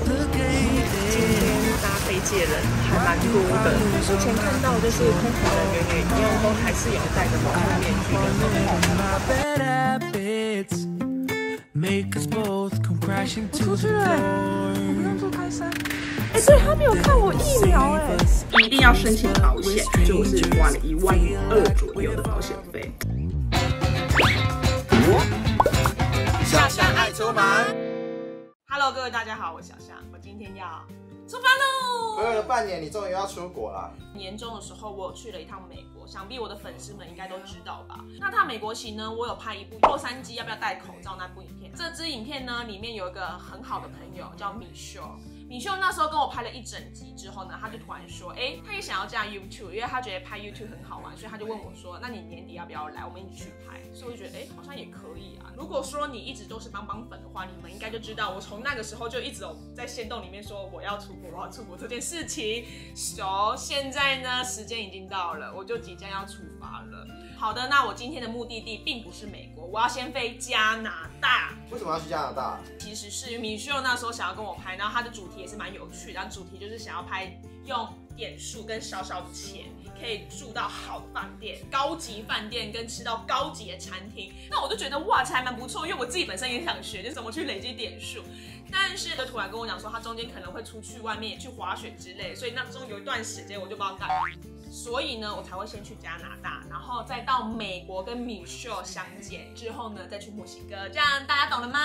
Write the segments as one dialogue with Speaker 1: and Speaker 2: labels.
Speaker 1: 今天搭飞机的人还蛮多的，目前看到就是空服人员也一样，都还是有戴着防护面具的。我出去了，我不用做开山。对，他没有看我疫苗一定要申请保险，所以我是花了12000左右的保险费。
Speaker 2: 夏夏爱出门。
Speaker 1: Hello， 各位大家好，我是小夏，我今天要出发喽！
Speaker 2: 隔了半年，你终于要出国了。
Speaker 1: 年终的时候，我有去了一趟美国，想必我的粉丝们应该都知道吧。那趟美国行呢，我有拍一部洛杉矶要不要戴口罩那部影片。这支影片呢，里面有一个很好的朋友叫米秀。米秀那时候跟我拍了一整集之后呢，他就突然说，他也想要加 YouTube， 因为他觉得拍 YouTube 很好玩，所以他就问我说，那你年底要不要来，我们一起去拍？所以我就觉得，好像也可以啊。如果说你一直都是帮粉的话，你们应该就知道，我从那个时候就一直有在限动里面说我要出国这件事情。现在呢，时间已经到了，我就即将要出发了。好的，那我今天的目的地并不是美国，我要先飞加拿大。
Speaker 2: 为什么要去加拿大？
Speaker 1: 其实是米秀那时候想要跟我拍，然后他的主题也是蛮有趣的，然后主题就是想要拍用点数跟少少的钱可以住到好的饭店、高级饭店跟吃到高级的餐厅。那我就觉得哇，这还蛮不错，因为我自己本身也想学，就是怎么去累积点数。但是就突然跟我讲说，他中间可能会出去外面去滑雪之类，所以那中有一段时间我就不知道干嘛。所以呢，我才会先去加拿大，然后再到美国跟米秀相见，之后呢再去墨西哥，这样大家懂了吗？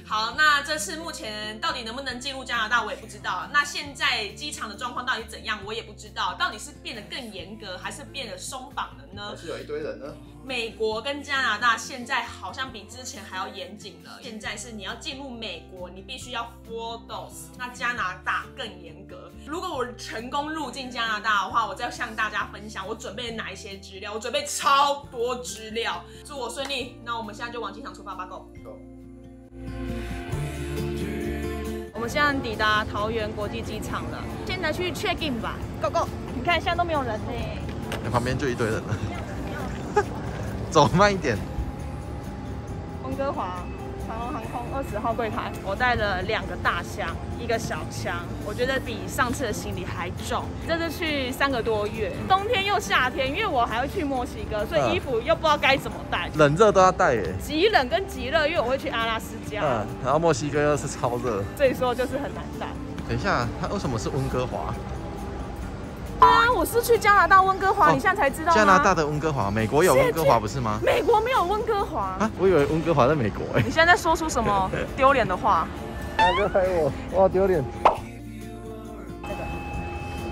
Speaker 1: 好，那这次目前到底能不能进入加拿大，我也不知道。那现在机场的状况到底怎样，我也不知道。到底是变得更严格，还是变得松绑了呢？
Speaker 2: 还是有一堆人呢。
Speaker 1: 美国跟加拿大现在好像比之前还要严谨了。现在是你要进入美国，你必须要 4 dose， 那加拿大更严格。如果我成功入境加拿大的话，我再向大家分享我准备了哪一些资料。我准备超多资料，祝我顺利。那我们现在就往机场出发吧 ，Go！ 我们现在抵达桃园国际机场了，现在去 check in 吧 ，Go Go！ 你看现在都没有人呢，
Speaker 2: 旁边就一堆人了。走慢一点。
Speaker 1: 温哥华长荣航空20号柜台，我带了2个大箱，1个小箱，我觉得比上次的行李还重。这次去3个多月，冬天又夏天，因为我还会去墨西哥，所以衣服又不知道该怎么带，
Speaker 2: 冷热都要带耶。
Speaker 1: 极冷跟极热，因为我会去阿拉斯加，
Speaker 2: 然后墨西哥又是超热，
Speaker 1: 所以说就是很难带。
Speaker 2: 等一下，它为什么是温哥华？
Speaker 1: 我是去加拿大温哥华，你现在才知道吗？
Speaker 2: 加拿大的温哥华，美国有温哥华不是吗？
Speaker 1: 美国没有温哥华
Speaker 2: 啊，我以为温哥华在美国哎。
Speaker 1: 你现在在说出什么丢脸的话？
Speaker 2: 大哥拍我，哇丢脸！
Speaker 1: 这个，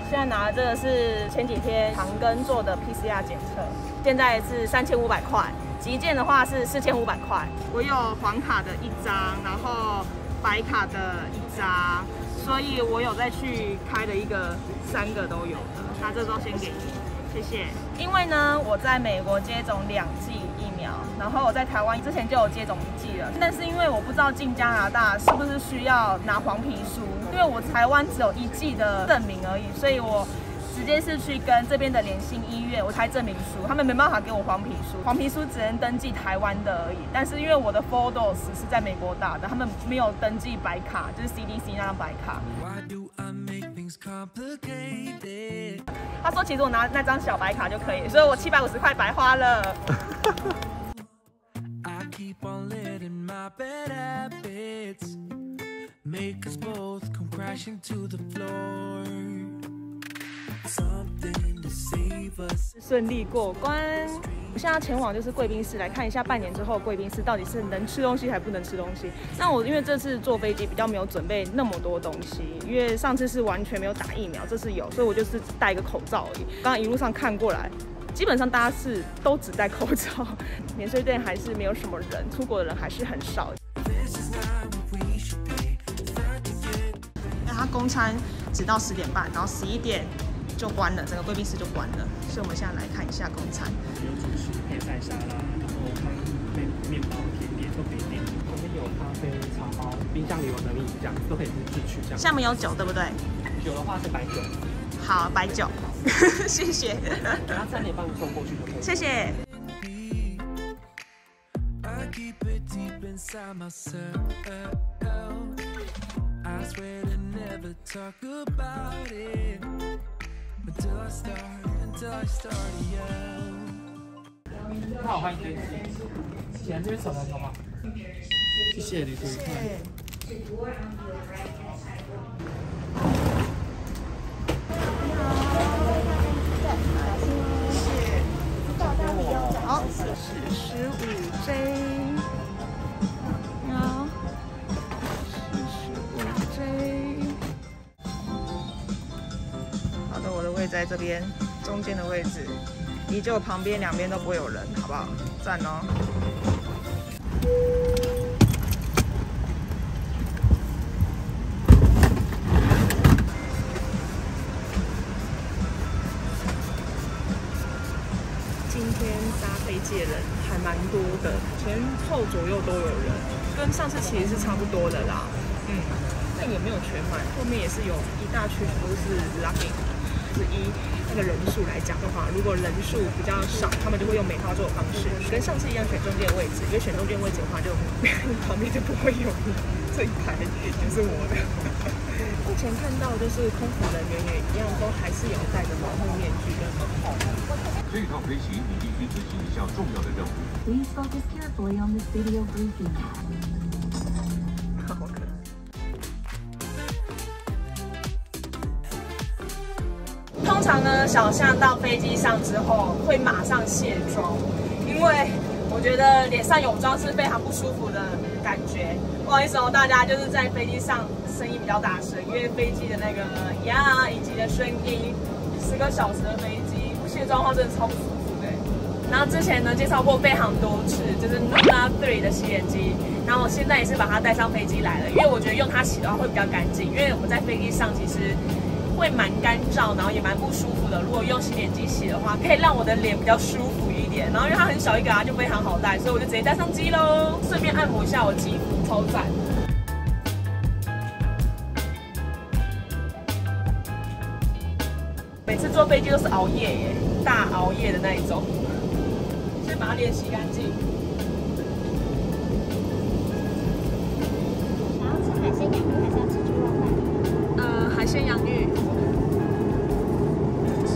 Speaker 1: 现在拿的这个是前几天长庚做的 PCR 检测，现在是3500块，急件的话是4500块。我有黄卡的1张，然后白卡的1张。所以我有再去开了一个3个都有的，那这都先给你，谢谢。因为呢，我在美国接种2剂疫苗，然后我在台湾之前就有接种1剂了，但是因为我不知道进加拿大是不是需要拿黄皮书，因为我台湾只有1剂的证明而已，所以我直接是去跟这边的联心医院，我开证明书，他们没办法给我黄皮书，黄皮书只能登记台湾的而已。但是因为我的 4 dose 是在美国打的，他们没有登记白卡，就是 CDC 那张白卡。他说其实我拿那张小白卡就可以，所以我750块白花了。顺利过关，我现在前往就是贵宾室来看一下半年之后贵宾室到底是能吃东西还不能吃东西。那我因为这次坐飞机比较没有准备那么多东西，因为上次是完全没有打疫苗，这次有，所以我就是只戴一个口罩而已。刚刚一路上看过来，基本上大家是都只戴口罩，免税店还是没有什么人，出国的人还是很少。它公餐只到10点半，然后11点就关了，整个贵宾室就关了。所以我们现在来看一下公餐。
Speaker 3: 有主食、配菜、沙拉，然后汤、面包、甜点都可以点。我们有咖啡、茶包，冰箱里有冷饮，这样都可以自取。这样。
Speaker 1: 下面有酒，对不对？
Speaker 3: 酒的话是白酒。
Speaker 1: 好，白酒，谢谢。
Speaker 3: 那3点帮你送过去就可以。
Speaker 1: 谢谢。I swear to
Speaker 4: talk about it. But till I start again.
Speaker 3: 那我欢迎飞机，前这边手好吗？谢谢旅途愉快。
Speaker 1: 好，45J。好，45J。好的，我的位置在这边，中间的位置，依旧旁边两边都不会有人，好不好？赞哦。今天搭飞机的人还蛮多的，前后左右都有人，跟上次其实是差不多的啦。但也没有全满，后面也是有一大群都是 lugging。是依那个人数来讲的话，如果人数比较少，他们就会用梅花座的方式，跟上次一样选中间的位置。因为选中间位置的话，就旁边就不会有你，这一排就是我的。目前看到就是空服人员也一样，都还是有戴着保护面具跟门罩。
Speaker 5: 这一趟飞行，你必须执行一项重要的任务。
Speaker 6: Please focus carefully on this video briefing.
Speaker 1: 好可爱。通常呢，小象到飞机上之后会马上卸妆，因为我觉得脸上有妆是非常不舒服的感觉。不好意思哦，大家就是在飞机上声音比较大声，因为飞机的那个以及的声音，10个小时的飞机不卸妆的话真的超不舒服的。然后之前呢介绍过非常多次，就是 Nuna 3的洗脸机，然后我现在也是把它带上飞机来了，因为我觉得用它洗的话会比较干净，因为我们在飞机上其实会蛮干燥，然后也蛮不舒服的。如果用洗脸机洗的话，可以让我的脸比较舒服一点。然后因为它很小一个就非常好带，所以我就直接带上机喽，顺便按摩一下我肌肤，超赞。每次坐飞机都是熬夜耶，大熬夜的那一种。先把它脸洗干净。
Speaker 7: 然后吃海鲜洋芋还是要吃猪肉饭？
Speaker 1: 海鲜洋芋。是。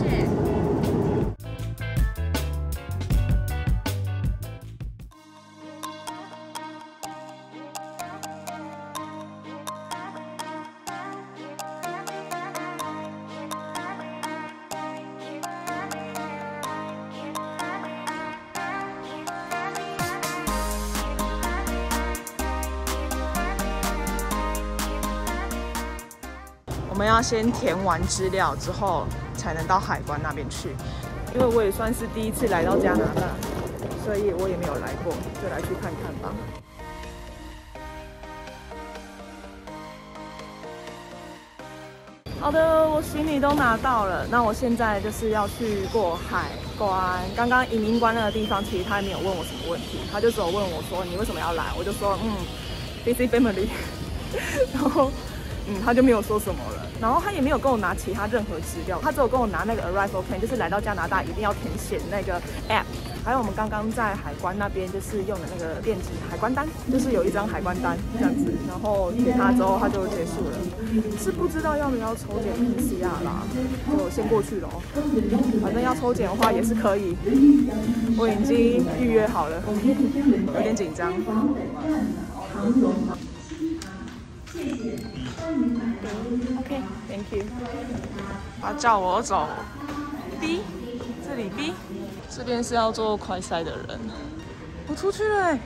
Speaker 1: 我们要先填完资料之后，才能到海关那边去。因为我也算是第一次来到加拿大，所以我也没有来过，就来去看看吧。好的，我行李都拿到了，那我现在就是要去过海关。刚刚移民关那个地方，其实他也没有问我什么问题，他就只有问我说你为什么要来，我就说busy family， 然后他就没有说什么了，然后他也没有跟我拿其他任何资料，他只有跟我拿那个 arrival plan， 就是来到加拿大一定要填写那个 app， 还有我们刚刚在海关那边就是用的那个电子海关单，就是有一张海关单这样子，然后给他之后他就结束了，是不知道要不要抽检 PCR 啦，就先过去了哦，反正要抽检的话也是可以，我已经预约好了，有点紧张。OK, thank you。他叫我走 B， 这里 B， 这边是要做快筛的人。我出去了，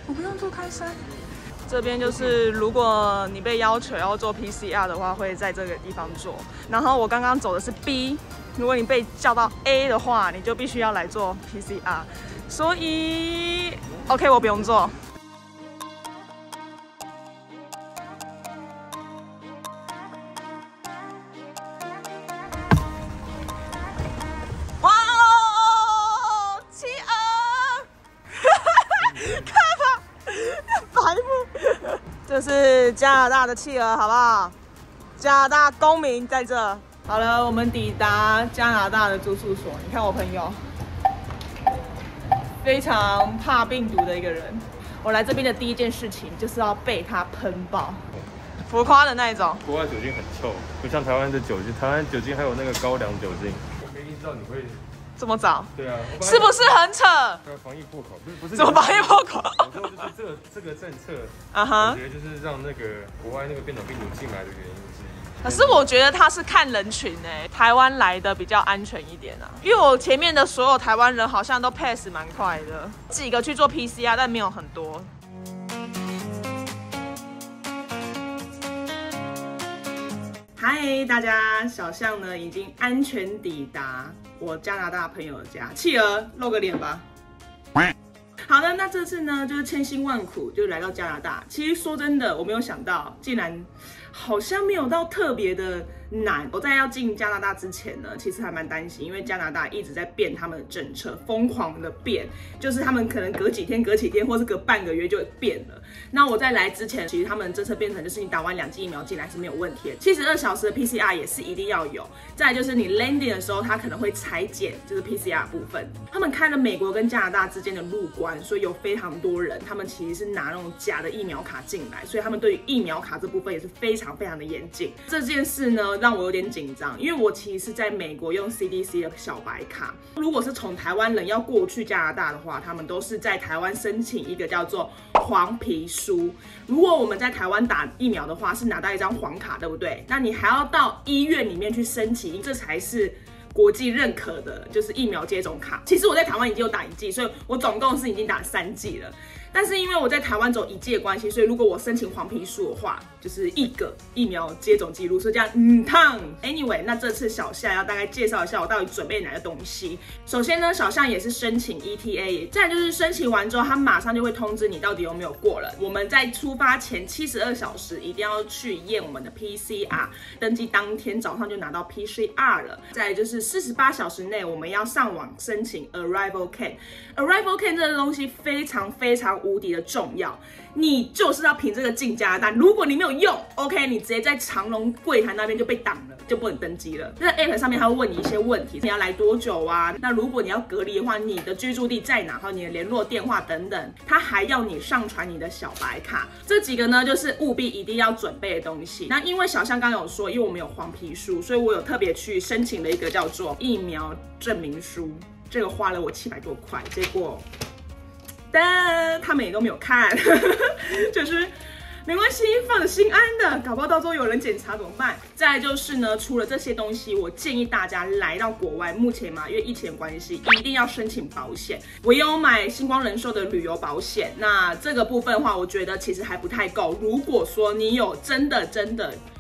Speaker 1: 我不用做快筛。这边就是如果你被要求要做 PCR 的话，会在这个地方做。然后我刚刚走的是 B， 如果你被叫到 A 的话，你就必须要来做 PCR。所以 OK， 我不用做。这是加拿大的企鹅，好不好？加拿大公民在这。好了，我们抵达加拿大的住宿所。你看我朋友，非常怕病毒的一个人。我来这边的第一件事情就是要被他喷爆。浮夸的那一种。
Speaker 8: 国外酒精很臭，不像台湾的酒精，台湾酒精还有那个高粱酒精。我没意识到你会
Speaker 1: 这么早？
Speaker 8: 对啊，
Speaker 1: 是不是很扯？
Speaker 8: 防疫破口，不是
Speaker 1: 怎么防疫破口？
Speaker 8: 我说就是这个政策，我觉得就是让那个国外那个变种病毒进来的原因之一。
Speaker 1: 可是我觉得他是看人群台湾来的比较安全一点啊，因为我前面的所有台湾人好像都 pass 蛮快的，几个去做 PCR， 但没有很多。嗨，大家，小象呢已经安全抵达我加拿大朋友的家。企鹅露个脸吧。好的，那这次呢就是千辛万苦就来到加拿大。其实说真的，我没有想到，竟然好像没有到特别的难。我在要进加拿大之前呢，其实还蛮担心，因为加拿大一直在变他们的政策，疯狂的变，就是他们可能隔几天，或是隔半个月就变了。那我在来之前，其实他们的政策变成就是你打完2剂疫苗进来是没有问题的，72小时的 PCR 也是一定要有。再来就是你 landing 的时候，他可能会裁剪，就是 PCR 部分。他们开了美国跟加拿大之间的入关，所以有非常多人，他们其实是拿那种假的疫苗卡进来，所以他们对于疫苗卡这部分也是非常的严谨。这件事呢，让我有点紧张，因为我其实是在美国用 CDC 的小白卡。如果是从台湾人要过去加拿大的话，他们都是在台湾申请一个叫做黄皮书。如果我们在台湾打疫苗的话，是拿到一张黄卡，对不对？那你还要到医院里面去申请，这才是国际认可的，就是疫苗接种卡。其实我在台湾已经有打1剂，所以我总共是已经打3剂了。但是因为我在台湾走1剂的关系，所以如果我申请黄皮书的话，就是1个疫苗接种记录，所以这样Anyway， 那这次小象要大概介绍一下我到底准备哪个东西。首先呢，小象也是申请 ETA， 再来就是申请完之后，他马上就会通知你到底有没有过了。我们在出发前72小时一定要去验我们的 PCR， 登机当天早上就拿到 PCR 了。再来就是48小时内我们要上网申请 Arrival Can。Arrival Can 这个东西非常无敌的重要，你就是要凭这个进加拿大。如果你没有用 ，OK， 你直接在长隆柜台那边就被挡了，就不能登机了。那 App 上面它会问你一些问题，你要来多久啊？那如果你要隔离的话，你的居住地在哪？还有你的联络电话等等。它还要你上传你的小白卡，这几个呢就是务必一定要准备的东西。那因为小象刚刚有说，因为我们有黄皮书，所以我有特别去申请了一个叫做疫苗证明书，这个花了我700多块，结果。但他们也都没有看，就是没关系，放着心安的，搞不好到时候有人检查怎么办？再来就是呢，除了这些东西，我建议大家来到国外，目前嘛，因为疫情的关系，一定要申请保险。我也有买星光人寿的旅游保险，那这个部分的话，我觉得其实还不太够。如果说你有真的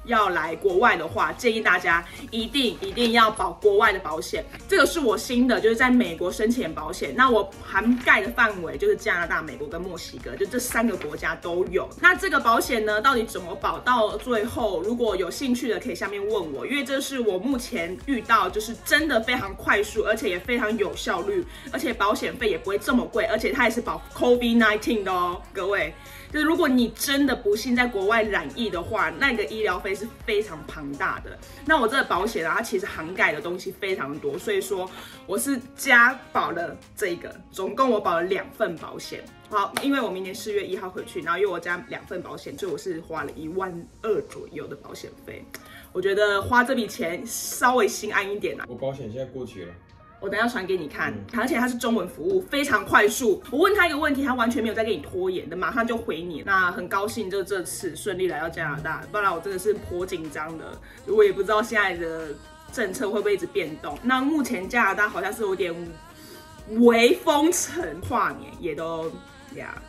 Speaker 1: 要来国外的话，建议大家一定要保国外的保险。这个是我新的，就是在美国申请保险。那我涵盖的范围就是加拿大、美国跟墨西哥，就这3个国家都有。那这个保险呢，到底怎么保？到最后，如果有兴趣的可以下面问我，因为这是我目前遇到就是真的非常快速，而且也非常有效率，而且保险费也不会这么贵，而且它也是保 COVID-19 的哦，各位。就是如果你真的不幸在国外染疫的话，那个医疗费是非常庞大的。那我这个保险啊，它其实涵盖的东西非常多，所以说我是加保了这个，总共我保了2份保险。好，因为我明年4月1号回去，然后因为我加2份保险，所以我是花了12000左右的保险费。我觉得花这笔钱稍微心安一点啊。
Speaker 8: 我保险现在过期了。
Speaker 1: 我等一下传给你看，而且它是中文服务，非常快速。我问他一个问题，他完全没有在给你拖延的，马上就回你。那很高兴，就这次顺利来到加拿大，不然我真的是颇紧张的。我也不知道现在的政策会不会一直变动。那目前加拿大好像是有点微封城，跨年也都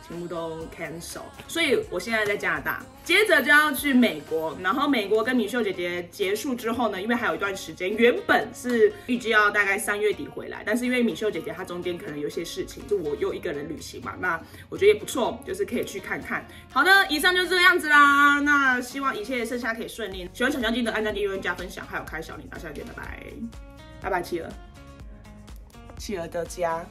Speaker 1: 全部都 cancel， 所以我现在在加拿大，接着就要去美国，然后美国跟米秀姐姐结束之后呢，因为还有一段时间，原本是预计要大概3月底回来，但是因为米秀姐姐她中间可能有些事情，就我又一个人旅行嘛，那我觉得也不错，就是可以去看看。好的，以上就这个样子啦，那希望一切剩下可以顺利。喜欢小象记得按赞、订阅、加分享，还有开小铃铛，下次见，拜拜，拜拜，企鹅的家。